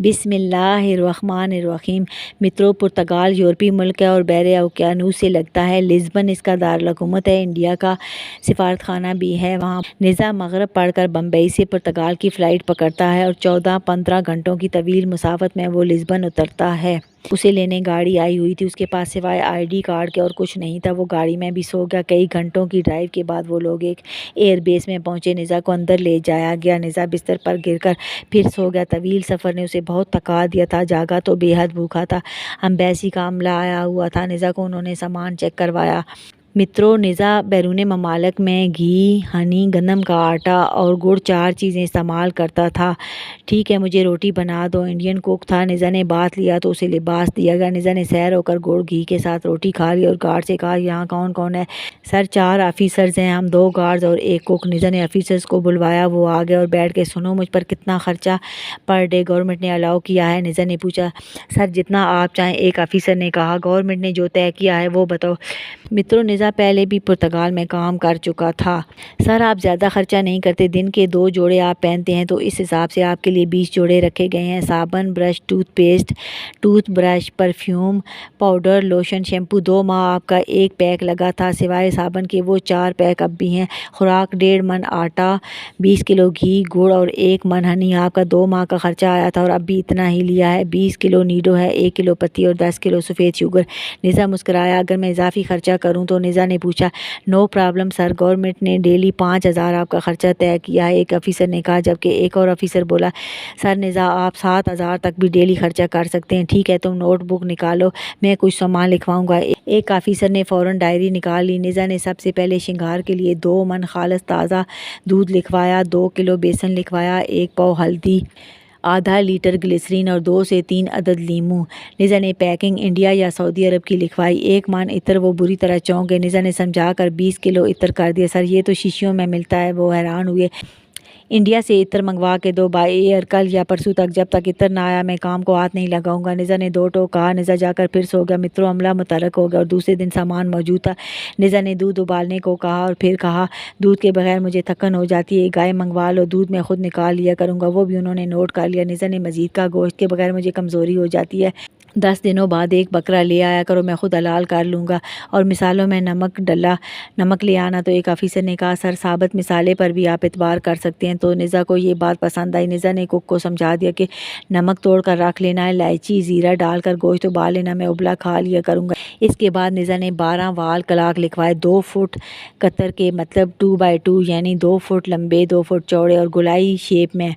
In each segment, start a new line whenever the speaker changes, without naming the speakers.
بسم اللہ الرحمن الرحیم۔ متروں، پرتگال یورپی ملک ہے اور بحر اوقیانوس سے لگتا ہے۔ لزبن اس کا دارالحکومت ہے۔ انڈیا کا سفارت خانہ بھی ہے وہاں۔ نزا مغرب پڑھ کر بمبئی سے پرتگال کی فلائٹ پکڑتا ہے اور 14-15 گھنٹوں کی طویل مسافت میں وہ لزبن اترتا ہے۔ اسے لینے گاڑی آئی ہوئی تھی۔ اس کے پاس سوائے ID کارڈ کے اور کچھ نہیں تھا۔ وہ گاڑی میں بھی سو گیا۔ کئی گھنٹوں کی ڈرائیو کے بعد وہ لوگ ایک ایئر بیس میں پہنچے۔ نزا کو اندر لے جایا گیا۔ نزا بستر پر گر کر پھر سو گیا۔ طویل سفر نے اسے بہت تھکا دیا تھا۔ جاگا تو بے حد بھوکا تھا۔ امبیسی کا عملہ آیا ہوا تھا۔ نزا کو انہوں نے سامان چیک کروایا۔ متروں، نزا بیرون ممالک میں گھی، ہنی، گندم کا آٹا اور گڑ 4 چیزیں استعمال کرتا تھا۔ ٹھیک ہے، مجھے روٹی بنا دو۔ انڈین کوک تھا۔ نزا نے بات لیا تو اسے لباس دیا گیا۔ نزا نے سیر ہو کر گڑ گھی کے ساتھ روٹی کھا لی اور گارڈ سے کہا، یہاں کون کون ہے؟ سر، 4 آفیسرز ہیں، ہم 2 گارڈز اور 1 کوک۔ نزا نے آفیسرز کو بلوایا۔ وہ آ گئے اور بیٹھ کے، سنو، مجھ پر کتنا خرچہ پر ڈے گورنمنٹ نے الاؤ کیا ہے؟ نزا نے پوچھا۔ سر، جتنا آپ چاہیں، ایک آفیسر نے کہا۔ گورنمنٹ نے جو طے کیا ہے وہ بتاؤ۔ متروں، نزا پہلے بھی پرتگال میں کام کر چکا تھا۔ سر، آپ زیادہ خرچہ نہیں کرتے۔ دن کے 2 جوڑے آپ پہنتے ہیں تو اس حساب سے آپ کے لیے 20 جوڑے رکھے گئے ہیں۔ صابن، brush, tooth paste, tooth brush, perfume, powder, lotion, shampoo. 2 ماہ آپ کا 1 پیک لگا تھا۔ سوائے صابن کے وہ 4 پیک اب بھی ہیں۔ خوراک 1.5 من آٹا، 20 کلو گھی، گڑ اور 1 من ہنی۔ آپ کا 2 ماہ کا خرچہ آیا تھا اور اب بھی اتنا ہی لیا ہے۔ 20 کلو نیڈو ہے، 1 کلو پتی اور 10 کلو سفید شوگر۔ نزا مسکرایا۔ اگر میں اضافی خرچہ کروں تو؟ نزا نے پوچھا۔ نو پرابلم سر، گورنمنٹ نے ڈیلی 5,000 آپ کا خرچہ طے کیا ہے، ایک آفیسر نے کہا، جبکہ ایک اور آفیسر بولا، سر نزا، آپ 7,000 تک بھی ڈیلی خرچہ کر سکتے ہیں۔ ٹھیک ہے، تم نوٹ بک نکالو، میں کچھ سامان لکھواؤں گا۔ ایک آفیسر نے فوراً ڈائری نکال لی۔ نزا نے سب سے پہلے شنگار کے لیے 2 من خالص تازہ دودھ لکھوایا، 2 کلو بیسن لکھوایا، 1 پاؤ ہلدی، آدھا لیٹر گلیسرین اور 2 سے 3 عدد لیموں۔ نزا نے پیکنگ انڈیا یا سعودی عرب کی لکھوائی۔ 1 من عطر۔ وہ بری طرح چونک گئے۔ نزا نے سمجھا کر 20 کلو عطر کر دیا۔ سر، یہ تو شیشیوں میں ملتا ہے۔ وہ حیران ہوئے۔ انڈیا سے عطر منگوا کے دو، بائی ایئر، کل یا پرسوں تک۔ جب تک عطر نہ آیا میں کام کو ہاتھ نہیں لگاؤں گا۔ نزا نے 2 ٹوک کہا۔ نزا جا کر پھر سو گیا۔ متروں، عملہ متحرک ہو گیا اور دوسرے دن سامان موجود تھا۔ نزا نے دودھ ابالنے کو کہا اور پھر کہا، دودھ کے بغیر مجھے تھکن ہو جاتی ہے، ایک گائے منگوا لو، دودھ میں خود نکال لیا کروں گا۔ وہ بھی انہوں نے نوٹ کر لیا۔ نزا نے مزید کہا، گوشت کے بغیر مجھے کمزوری ہو جاتی ہے، 10 دنوں بعد 1 بکرا لے آیا کرو، میں خود حلال کر لوں گا، اور مثالوں میں نمک لے آنا۔ تو ایک آفیسر نے کہا، سر، ثابت مثالے پر بھی آپ اعتبار کر سکتے ہیں۔ تو نزا کو یہ بات پسند آئی۔ نزا نے کوک کو سمجھا دیا کہ نمک توڑ کر رکھ لینا، الائچی، زیرہ ڈال کر گوشت ابال لینا، میں ابلا کھا لیا کروں گا۔ اس کے بعد نزا نے 12 وال کلاک لکھوائے، 2 فٹ قطر کے، مطلب 2x2، یعنی 2 فٹ لمبے، 2 فٹ چوڑے اور گولائی شیپ میں،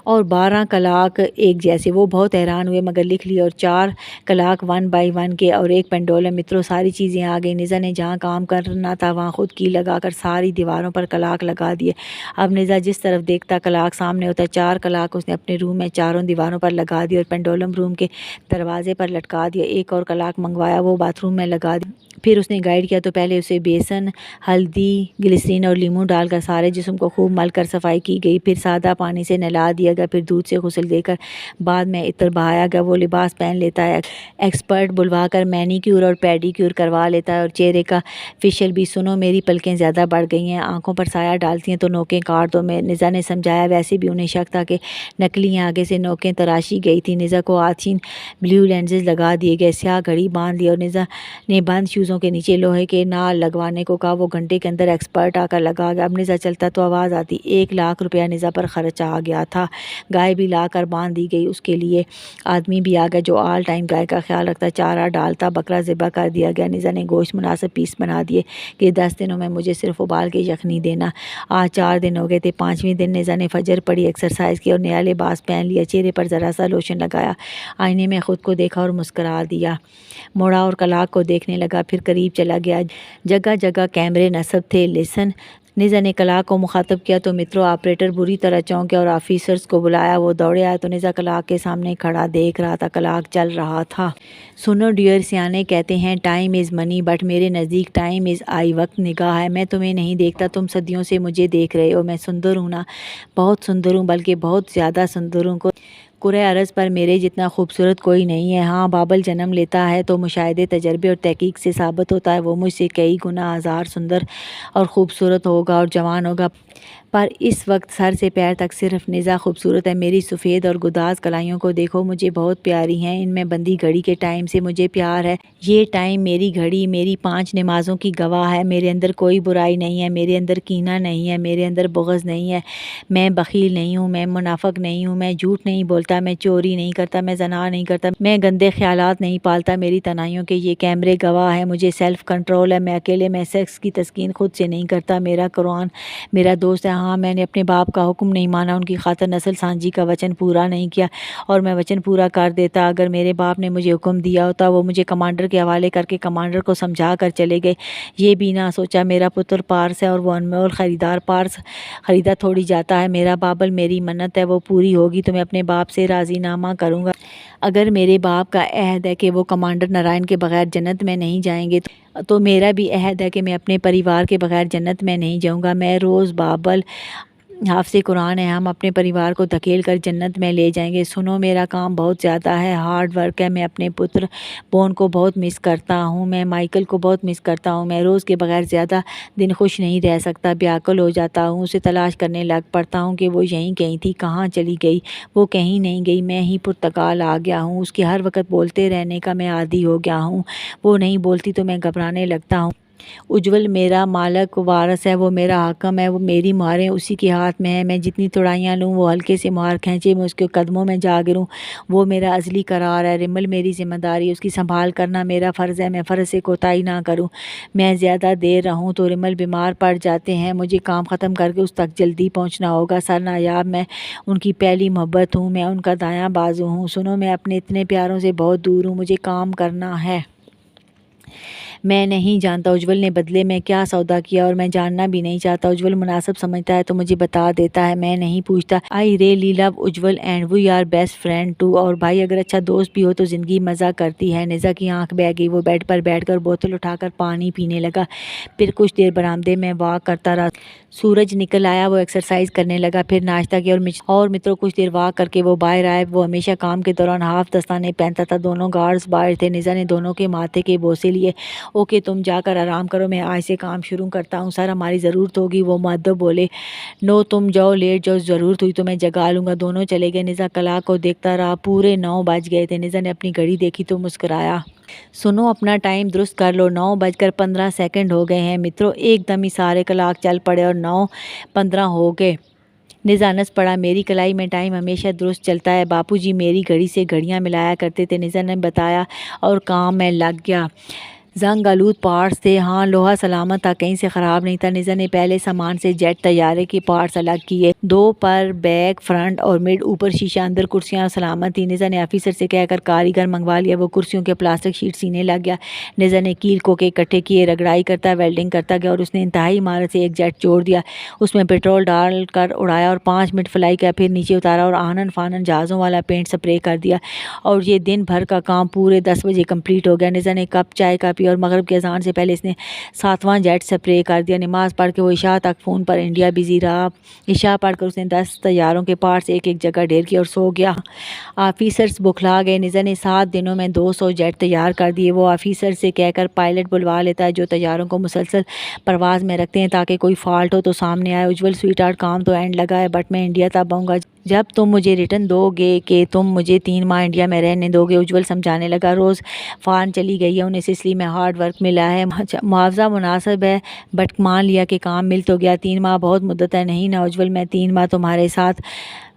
اور 12 کلاک ایک جیسے۔ وہ بہت حیران ہوئے مگر لکھ لیے، اور 4 کلاک 1x1 کے اور 1 پینڈولم۔ متروں، ساری چیزیں آ گئی۔ نزا نے جہاں کام کرنا تھا وہاں خود کی لگا کر ساری دیواروں پر کلاک لگا دیے۔ اب نزا جس طرف دیکھتا کلاک سامنے ہوتا۔ 4 کلاک اس نے اپنے روم میں چاروں دیواروں پر لگا دی اور پینڈولم روم کے دروازے پر لٹکا دیا۔ 1 اور کلاک منگوایا، وہ باتھ روم میں لگا دی۔ پھر اس نے گائیڈ کیا تو پہلے اسے بیسن، ہلدی، گلیسرین اور لیموں ڈال کر سارے جسم کو خوب مل کر صفائی کی گئی۔ پھر سادہ پانی سے نہلا دیا گیا، پھر دودھ سے غسل دے کر بعد میں عطر بہایا گیا۔ وہ لباس پہن لیتا ہے، ایکسپرٹ بلوا کر مینی کیور اور پیڈی کیور کروا لیتا ہے، اور چہرے کا فیشل بھی۔ سنو، میری پلکیں زیادہ بڑھ گئی ہیں، آنکھوں پر سایہ ڈالتی ہیں تو نوکیں کاٹ دو۔ نزا نے سمجھایا۔ ویسے بھی انہیں شک تھا کہ نکلی ہیں، آگے سے نوکیں تراشی گئی تھی۔ نزا کو آتشین بلیو لینزز لگا دیے گئے، سیاہ گھڑی باندھ لی، اور نزا نے بند شوزوں کے نیچے لوہے کے نال لگوانے کو کہا۔ وہ گھنٹے کے اندر ایکسپرٹ آ کر لگا گیا۔ اب نزا چلتا تو آواز آتی۔ 1 لاکھ روپیہ نزا پر خرچ آ گیا تھا۔ گائے بھی لا کر باندھ دی گئی، اس کے لیے آدمی بھی آ گیا جو آل ٹائم گائے کا خیال رکھتا، چارہ ڈالتا۔ بکرا ذبح کر دیا گیا۔ نزا نے گوشت مناسب پیس بنا دیے کہ 10 دنوں میں مجھے صرف ابال کے یخنی دینا۔ آج 4 دن ہو گئے تھے۔ 5ویں دن نزا نے فجر پڑھی، ایکسرسائز کی اور نیا لباس پہن لیا۔ چہرے پر ذرا سا لوشن لگایا، آئینے میں خود کو دیکھا اور مسکرا دیا۔ موڑا اور کلاک کو دیکھنے لگا، پھر قریب چلا گیا۔ جگہ جگہ کیمرے نصب تھے۔ لسن، نزا نے کلاک کو مخاطب کیا تو متروں، آپریٹر بری طرح چونکے اور آفیسرز کو بلایا۔ وہ دوڑے آیا تو نزا کلاک کے سامنے کھڑا دیکھ رہا تھا، کلاک چل رہا تھا۔ سنو ڈیئر، سیانے کہتے ہیں ٹائم از منی، بٹ میرے نزدیک ٹائم از آئی، وقت نگاہ ہے۔ میں تمہیں نہیں دیکھتا، تم صدیوں سے مجھے دیکھ رہے ہو۔ میں سندر ہوں نا؟ بہت سندر ہوں، بلکہ بہت زیادہ سندر ہوں۔ کرۂ ارض پر میرے جتنا خوبصورت کوئی نہیں ہے۔ ہاں، بابل جنم لیتا ہے تو مشاہدے، تجربے اور تحقیق سے ثابت ہوتا ہے وہ مجھ سے کئی گنا ہزار سندر اور خوبصورت ہوگا اور جوان ہوگا۔ پر اس وقت سر سے پیر تک صرف نزا خوبصورت ہے۔ میری سفید اور گداز کلائیوں کو دیکھو، مجھے بہت پیاری ہیں، ان میں بندی گھڑی کے ٹائم سے مجھے پیار ہے۔ یہ ٹائم میری گھڑی میری 5 نمازوں کی گواہ ہے۔ میرے اندر کوئی برائی نہیں ہے، میرے اندر کینہ نہیں ہے، میرے اندر بغض نہیں ہے، میں بخیل نہیں ہوں، میں منافق نہیں ہوں، میں جھوٹ نہیں بولتا، میں چوری نہیں کرتا، میں زنا نہیں کرتا، میں گندے خیالات نہیں پالتا۔ میری تنہائیوں کے یہ کیمرے گواہ ہیں، مجھے سیلف کنٹرول ہے، میں اکیلے میں سیکس کی تسکین خود سے نہیں کرتا۔ میرا قرآن میرا دوست ہے۔ ہاں، میں نے اپنے باپ کا حکم نہیں مانا، ان کی خاطر نسل سانجی کا وچن پورا نہیں کیا، اور میں وچن پورا کر دیتا۔ اگر میرے باپ نے مجھے حکم دیا ہوتا، وہ مجھے کمانڈر کے حوالے کر کے کمانڈر کو سمجھا کر چلے گئے۔ یہ بھی نہ سوچا میرا پتر پارس ہے اور وہ انمول خریدار، پارس خریدا تھوڑی جاتا ہے۔ میرا بابل، میری منت ہے، وہ پوری ہوگی تو میں اپنے باپ سے راضی نامہ کروں گا۔ اگر میرے باپ کا عہد ہے کہ وہ کمانڈر نارائن کے بغیر جنت میں نہیں جائیں گے تو میرا بھی عہد ہے کہ میں اپنے پریوار کے بغیر جنت میں نہیں جاؤں گا۔ میں روز بابل حافظ قرآن ہے، ہم اپنے پریوار کو دھکیل کر جنت میں لے جائیں گے۔ سنو، میرا کام بہت زیادہ ہے، ہارڈ ورک ہے، میں اپنے پتر بون کو بہت مس کرتا ہوں، میں مائیکل کو بہت مس کرتا ہوں، میں روز کے بغیر زیادہ دن خوش نہیں رہ سکتا، بیاکل ہو جاتا ہوں، اسے تلاش کرنے لگ پڑتا ہوں کہ وہ یہیں کہیں تھی، کہاں چلی گئی؟ وہ کہیں نہیں گئی، میں ہی پرتگال آ گیا ہوں، اس کے ہر وقت بولتے رہنے کا میں عادی ہو گیا ہوں، وہ نہیں بولتی تو میں گھبرانے لگتا ہوں۔ اجول میرا مالک وارث ہے، وہ میرا حاکم ہے، وہ میری مہاریں اسی کے ہاتھ میں ہیں، میں جتنی توڑائیاں لوں وہ ہلکے سے مہار کھینچے میں اس کے قدموں میں جا گروں، وہ میرا ازلی قرار ہے۔ رمل میری ذمہ داری ہے، اس کی سنبھال کرنا میرا فرض ہے، میں فرض سے کوتاہی نہ کروں۔ میں زیادہ دیر رہوں تو رمل بیمار پڑ جاتے ہیں، مجھے کام ختم کر کے اس تک جلدی پہنچنا ہوگا۔ سر نایاب، میں ان کی پہلی محبت ہوں، میں ان کا دایاں بازو ہوں۔ سنو، میں اپنے اتنے پیاروں سے بہت دور ہوں، مجھے کام کرنا ہے۔ میں نہیں جانتا اجول نے بدلے میں کیا سودا کیا، اور میں جاننا بھی نہیں چاہتا۔ اجول مناسب سمجھتا ہے تو مجھے بتا دیتا ہے، میں نہیں پوچھتا۔ I really love Ujjwal and we are best friend too. اور بھائی، اگر اچھا دوست بھی ہو تو زندگی مزہ کرتی ہے۔ نزا کی آنکھ بہہ گئی، وہ بیڈ پر بیٹھ کر بوتل اٹھا کر پانی پینے لگا، پھر کچھ دیر برآمدے میں واک کرتا رہا۔ سورج نکل آیا، وہ ایکسرسائز کرنے لگا، پھر ناشتہ کیا اور متروں کچھ دیر واک کر کے وہ باہر آئے۔ وہ ہمیشہ کام کے دوران ہاف دستانے پہنتا تھا۔ دونوں گارڈز باہر تھے۔ نزا نے دونوں کے ماتھے کے بوسے لیے۔ اوکے، تم جا کر آرام کرو، میں آج سے کام شروع کرتا ہوں۔ سر، ہماری ضرورت ہوگی، وہ مؤدب بولے۔ نو، تم جاؤ، لیٹ جاؤ، ضرورت ہوئی تو میں جگا لوں گا۔ دونوں چلے گئے۔ نزا کلاک کو دیکھتا رہا، پورے 9 بج گئے تھے۔ نزا نے اپنی گھڑی دیکھی تو مسکرایا۔ سنو، اپنا ٹائم درست کر لو، 9:15 ہو گئے ہیں۔ متروں، ایک دم ہی سارے کلاک چل پڑے اور 9:15 ہو گئے۔ نزا ہنس پڑا، میری کلائی میں ٹائم ہمیشہ درست چلتا ہے، باپو جی میری گھڑی سے گھڑیاں ملایا کرتے تھے۔ نزا نے بتایا اور کام میں لگ گیا۔ زنگ آلود پارٹس تھے، ہاں، لوہا سلامت تھا، کہیں سے خراب نہیں تھا۔ نزا نے پہلے سامان سے جیٹ طیارے کے پارٹس الگ کیے، 2 پر بیک، فرنٹ اور مڈ، اوپر شیشہ، اندر کرسیاں سلامت تھی۔ نزا نے آفیسر سے کہہ کر کاریگر منگوا لیا، وہ کرسیوں کے پلاسٹک شیٹ سینے لگ گیا۔ نزا نے کیل کوکے اکٹھے کیے، رگڑائی کرتا ویلڈنگ کرتا گیا، اور اس نے انتہائی مہارت سے ایک جیٹ جوڑ دیا، اس میں پیٹرول ڈال کر اڑایا اور 5 منٹ فلائی کیا، پھر نیچے اتارا اور آنن فانن جہازوں والا پینٹ سپرے کر دیا، اور یہ دن بھر کا کام پورے 10 بجے کمپلیٹ ہو گیا۔ نزا نے کپ چائے کا پی اور مغرب کی اذان سے پہلے اس نے 7واں جیٹ سپرے کر دیا۔ نماز پڑھ کے وہ عشاء تک فون پر انڈیا بزی رہا۔ عشاء پڑھ کر اس نے 10 طیاروں کے پارٹس ایک ایک جگہ ڈھیر کیے اور سو گیا۔ آفیسرز بکھلا گئے۔ نزا نے 7 دنوں میں 200 جیٹ تیار کر دیے۔ وہ آفیسر سے کہہ کر پائلٹ بلوا لیتا ہے جو طیاروں کو مسلسل پرواز میں رکھتے ہیں تاکہ کوئی فالٹ ہو تو سامنے آئے۔ اجول، سویٹ ہارٹ، کام تو اینڈ لگا ہے، بٹ میں انڈیا تب آؤں گا جب تم مجھے ریٹرن دو گے کہ تم مجھے 3 ماہ انڈیا میں رہنے دو گے۔ اجول سمجھانے لگا، روز فارن چلی گئی ہے، انہیں سسلی میں ہارڈ ورک ملا ہے، معاوضہ مناسب ہے، بٹ مان لیا کہ کام مل تو گیا۔ 3 ماہ بہت مدت ہے، نہیں نا اجول، میں 3 ماہ تمہارے ساتھ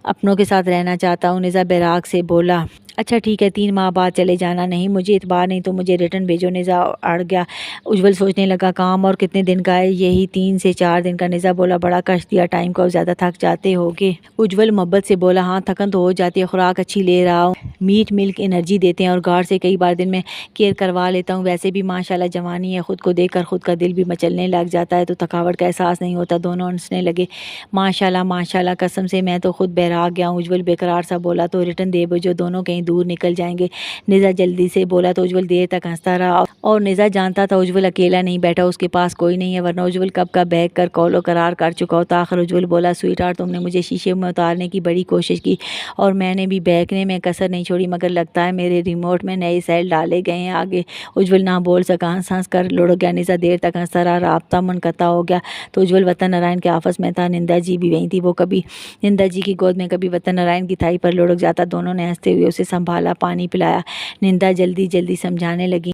اپنوں کے ساتھ رہنا چاہتا ہوں۔ نزا بیراگ سے بولا، اچھا ٹھیک ہے، 3 ماہ بعد چلے جانا، نہیں مجھے اعتبار نہیں تو مجھے ریٹرن بھیجو۔ نزا اڑ گیا۔ اجول سوچنے لگا، کام اور کتنے دن کا ہے؟ یہی 3 سے 4 دن کا۔ نزا بولا، بڑا کشٹ دیا ٹائم کو، زیادہ تھک جاتے ہوگے۔ اجول محبت سے بولا، ہاں تھکن تو ہو جاتی ہے، خوراک اچھی لے رہا ہوں، میٹ ملک انرجی دیتے ہیں، اور گارڈ سے کئی بار دن میں کیئر کروا لیتا ہوں، ویسے بھی ماشاءاللہ جوانی ہے، خود کو دیکھ کر خود کا دل بھی مچلنے لگ جاتا ہے تو تھکاوٹ کا احساس نہیں ہوتا۔ دونوں ہنسنے لگے۔ ماشاءاللہ ماشاءاللہ، قسم سے میں تو خود بہرا گیا ہوں۔ اجول بےقرار سا بولا، تو ریٹرن دے بھیجو، دونوں کہیں دور نکل جائیں گے۔ نزا جلدی سے بولا تو اجول دیر تک ہنستا رہا، اور نزا جانتا تھا اجول اکیلا نہیں بیٹھا، اس کے پاس کوئی نہیں ہے، ورنہ اجول کب کا بیگ کر قول و قرار کر چکا ہوتا۔ آخر اجول بولا، سویٹ ہارٹ، تم نے مجھے شیشے میں اتارنے کی بڑی کوشش کی اور میں نے بھی بہکنے میں کسر نہیں چھوڑی مگر لگتا ہے میرے ریموٹ میں نئے سیل ڈالے گئے ہیں۔ آگے اجول نہ بول سکا، ہنس ہنس کر لڑک گیا۔ نزا دیر تک ہنستا رہا، رابطہ منقطع ہو گیا تو اجول وطن نارائن کے آفس میں تھا، نندا جی بھی وہیں تھی۔ وہ کبھی نندا جی کی گود میں، کبھی وطن نارائن کی تھائی پر لڑک جاتا۔ دونوں نے ہنستے ہوئے اسے سنبھالا، پانی پلایا۔ نندا جلدی جلدی سمجھانے لگی،